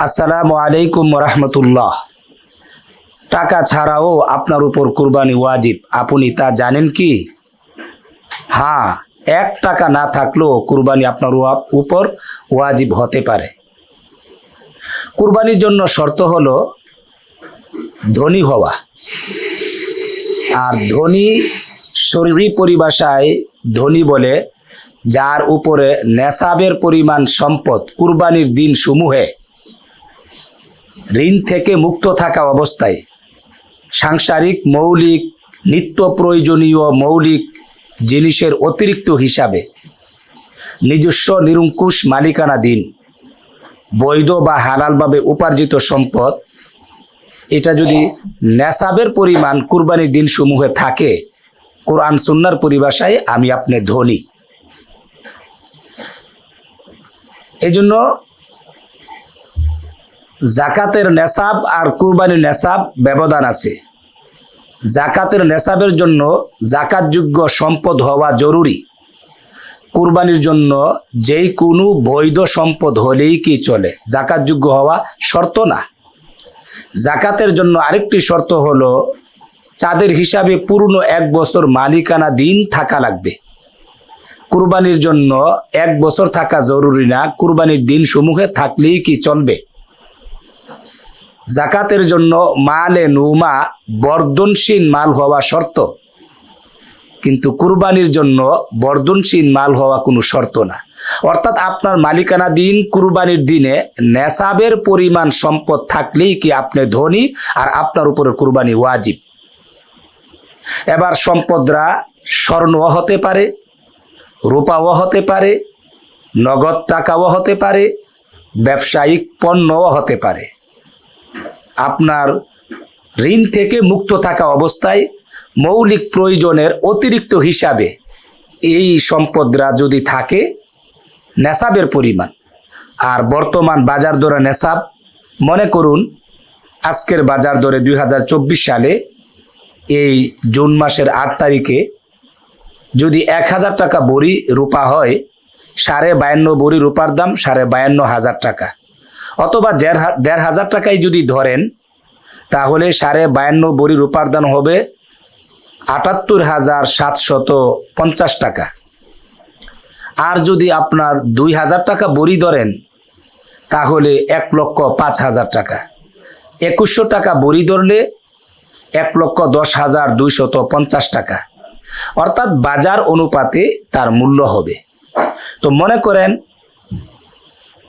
আসসালামু আলাইকুম রহমতুল্লাহ। টাকা ছাড়াও আপনার উপর কুরবানি ওয়াজিব, আপনি তা জানেন কি? হ্যাঁ, 1 টাকা না থাকলেও কুরবানি আপনার উপর ওয়াজিব হতে পারে। কুরবানির জন্য শর্ত হলো ধনী হওয়া। আর ধনী শরীরী পরিভাষায় ধনী বলে যার উপরে নেসাবের পরিমাণ সম্পদ কুরবানির দিন সমূহে ঋণ থেকে মুক্ত থাকা অবস্থায় সাংসারিক মৌলিক নিত্য প্রয়োজনীয় মৌলিক জিনিসের অতিরিক্ত হিসাবে নিজস্ব নিরঙ্কুশ মালিকানাধীন বৈধ বা হালালভাবে উপার্জিত সম্পদ, এটা যদি নেসাবের পরিমাণ কুরবানির দিন সমূহে থাকে, কোরআন সুন্নাহর পরিভাষায় আমি আপনি ধনী। এজন্য জাকাতের নেসাব আর কুরবানির নেসাব ব্যবধান আছে। জাকাতের নেসাবের জন্য জাকাতযোগ্য সম্পদ হওয়া জরুরি। কুরবানির জন্য যেই কোনো বৈধ সম্পদ হলেই কি চলে, জাকাতযোগ্য হওয়া শর্ত না। জাকাতের জন্য আরেকটি শর্ত হলো চাঁদের হিসাবে পুরনো 1 বছর মালিকানা দিন থাকা লাগবে। কুরবানির জন্য 1 বছর থাকা জরুরি না, কুরবানির দিন সমূহে থাকলেই কি চলবে। জাকাতের জন্য মালে নুমা বর্ধনশীল মাল হওয়া শর্ত, কিন্তু কুরবানির জন্য বর্ধনশীল মাল হওয়া কোনো শর্ত না। অর্থাৎ আপনার মালিকানাধীন কুরবানির দিনে নেসাবের পরিমাণ সম্পদ থাকলেই কি আপনি ধনী আর আপনার উপরে কুরবানি ওয়াজিব। এবার সম্পদরা স্বর্ণও হতে পারে, রূপাও হতে পারে, নগদ টাকাও হতে পারে, ব্যবসায়িক পণ্যও হতে পারে। আপনার ঋণ থেকে মুক্ত থাকা অবস্থায় মৌলিক প্রয়োজনের অতিরিক্ত হিসাবে এই সম্পদরা যদি থাকে নেসাবের পরিমাণ, আর বর্তমান বাজার দরে নেসাব, মনে করুন আজকের বাজার দরে 2024 সালে এই জুন মাসের 8 তারিখে যদি 1000 টাকা বড়ি রূপা হয়, 52.5 বড়ি রূপার দাম 52,500 টাকা, অথবা 1,500 টাকায় যদি ধরেন তাহলে 52.5 বড়ি রূপার দাম হবে 78,750 টাকা। আর যদি আপনার 2,000 টাকা বড়ি ধরেন তাহলে 1,05,000 টাকা। 2100 টাকা বড়ি ধরলে 1,10,250 টাকা, অর্থাৎ বাজার অনুপাতে তার মূল্য হবে। তো মনে করেন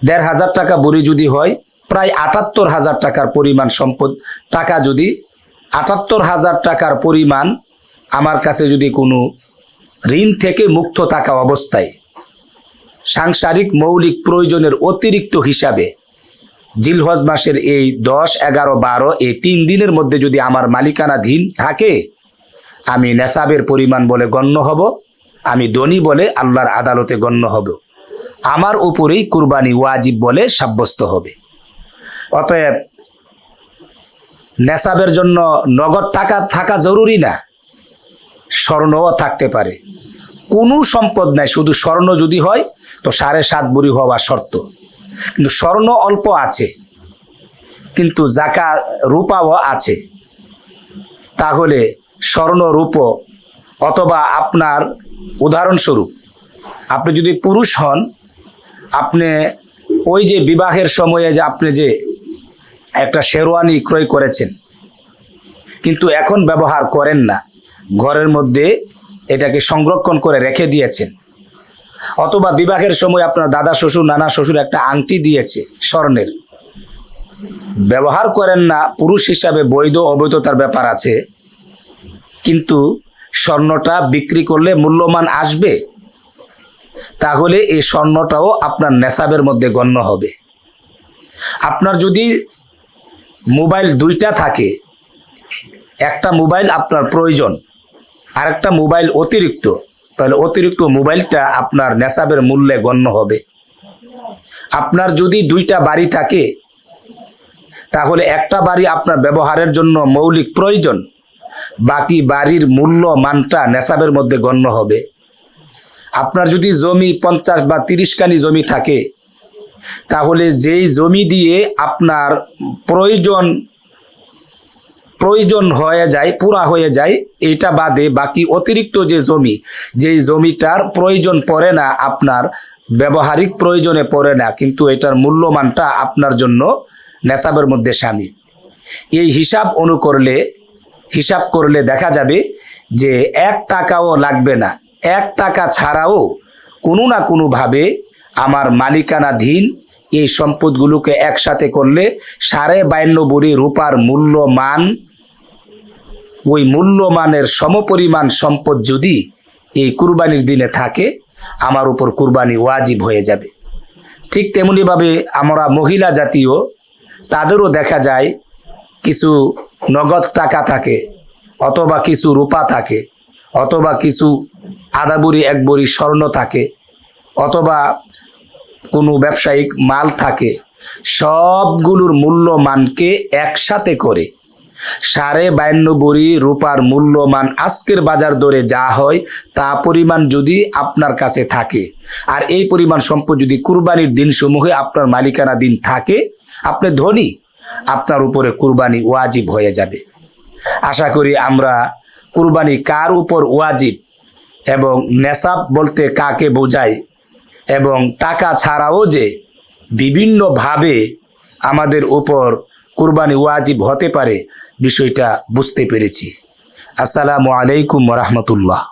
1,500 টাকা বড়ি যদি হয়, প্রায় 78,000 টাকার পরিমাণ সম্পদ টাকা, যদি 78,000 টাকার পরিমাণ আমার কাছে যদি কোনো ঋণ থেকে মুক্ত থাকা অবস্থায় সাংসারিক মৌলিক প্রয়োজনের অতিরিক্ত হিসাবে জিলহজ মাসের এই 10, 11, 12 এই 3 দিনের মধ্যে যদি আমার মালিকানাধীন থাকে, আমি নেসাবের পরিমাণ বলে গণ্য হব, আমি ধনী বলে আল্লাহর আদালতে গণ্য হব, আমার উপরেই কুরবানি ওয়াজিব বলে সাব্যস্ত হবে। অতএব নেসাবের জন্য নগদ টাকা থাকা জরুরি না, স্বর্ণও থাকতে পারে। কোনো সম্পদ নাই, শুধু স্বর্ণ যদি হয় তো 7.5 ভরি হওয়া শর্ত। কিন্তু স্বর্ণ অল্প আছে, কিন্তু জাকাত রূপাও আছে। তাহলে স্বর্ণ রূপ, অথবা আপনার উদাহরণস্বরূপ আপনি যদি পুরুষ হন, আপনি ওই যে বিবাহের সময়ে যে আপনি যে একটা শেরওয়ানি ক্রয় করেছেন কিন্তু এখন ব্যবহার করেন না, ঘরের মধ্যে এটাকে সংরক্ষণ করে রেখে দিয়েছেন, অথবা বিবাহের সময় আপনার দাদা শ্বশুর নানা শ্বশুর একটা আংটি দিয়েছে স্বর্ণের, ব্যবহার করেন না, পুরুষ হিসাবে বৈধ অবৈধতার ব্যাপার আছে, কিন্তু স্বর্ণটা বিক্রি করলে মূল্যমান আসবে, তাহলে এই স্বর্ণটাও আপনার নেসাবের মধ্যে গণ্য হবে। আপনার যদি মোবাইল 2টা থাকে, একটা মোবাইল আপনার প্রয়োজন, আরেকটা মোবাইল অতিরিক্ত, তাহলে অতিরিক্ত মোবাইলটা আপনার নেসাবের মূল্যে গণ্য হবে। আপনার যদি 2টা বাড়ি থাকে, তাহলে একটা বাড়ি আপনার ব্যবহারের জন্য মৌলিক প্রয়োজন, বাকি বাড়ির মূল্য মানটা নেসাবের মধ্যে গণ্য হবে। আপনার যদি জমি 50 বা 30 কানি জমি থাকে, তাহলে যেই জমি দিয়ে আপনার প্রয়োজন হয়ে যায়, পুরা হয়ে যায়, এটা বাদে বাকি অতিরিক্ত যে জমি, যেই জমিটার প্রয়োজন পড়ে না, আপনার ব্যবহারিক প্রয়োজনে পড়ে না, কিন্তু এটার মূল্যমানটা আপনার জন্য নেসাবের মধ্যে শামিল। এই হিসাব করলে দেখা যাবে যে 1 টাকাও লাগবে না। 1 টাকা ছাড়াও কোনো না কোনোভাবে আমার মালিকানাধীন এই সম্পদগুলোকে একসাথে করলে 52.5 ভরি রূপার মূল্যমান, ওই মূল্যমানের সমপরিমাণ সম্পদ যদি এই কুরবানির দিনে থাকে, আমার উপর কুরবানি ওয়াজিব হয়ে যাবে। ঠিক তেমনিভাবে আমরা মহিলা জাতীয়, তাদেরও দেখা যায় কিছু নগদ টাকা থাকে, অথবা কিছু রূপা থাকে, অথবা কিছু আধা ভরি 1 ভরি স্বর্ণ থাকে, অথবা কোনো ব্যবসায়িক মাল থাকে। সবগুলোর মূল্যমানকে একসাথে করে 52.5 ভরি রূপার মূল্যমান আজকের বাজার দরে যা হয় তা পরিমাণ যদি আপনার কাছে থাকে, আর এই পরিমাণ সম্পদ যদি কুরবানির দিন সমূহে আপনার মালিকানা দিন থাকে, আপনি ধনী, আপনার উপরে কুরবানি ওয়াজিব হয়ে যাবে। আশা করি আমরা কুরবানি কার উপর ওয়াজিব এবং নেসাব বলতে কাকে বোঝায় এবং টাকা ছাড়াও যে বিভিন্নভাবে আমাদের উপর কুরবানি ওয়াজিব হতে পারে, বিষয়টা বুঝতে পেরেছি। আসসালামু আলাইকুম ওয়া রাহমাতুল্লাহ।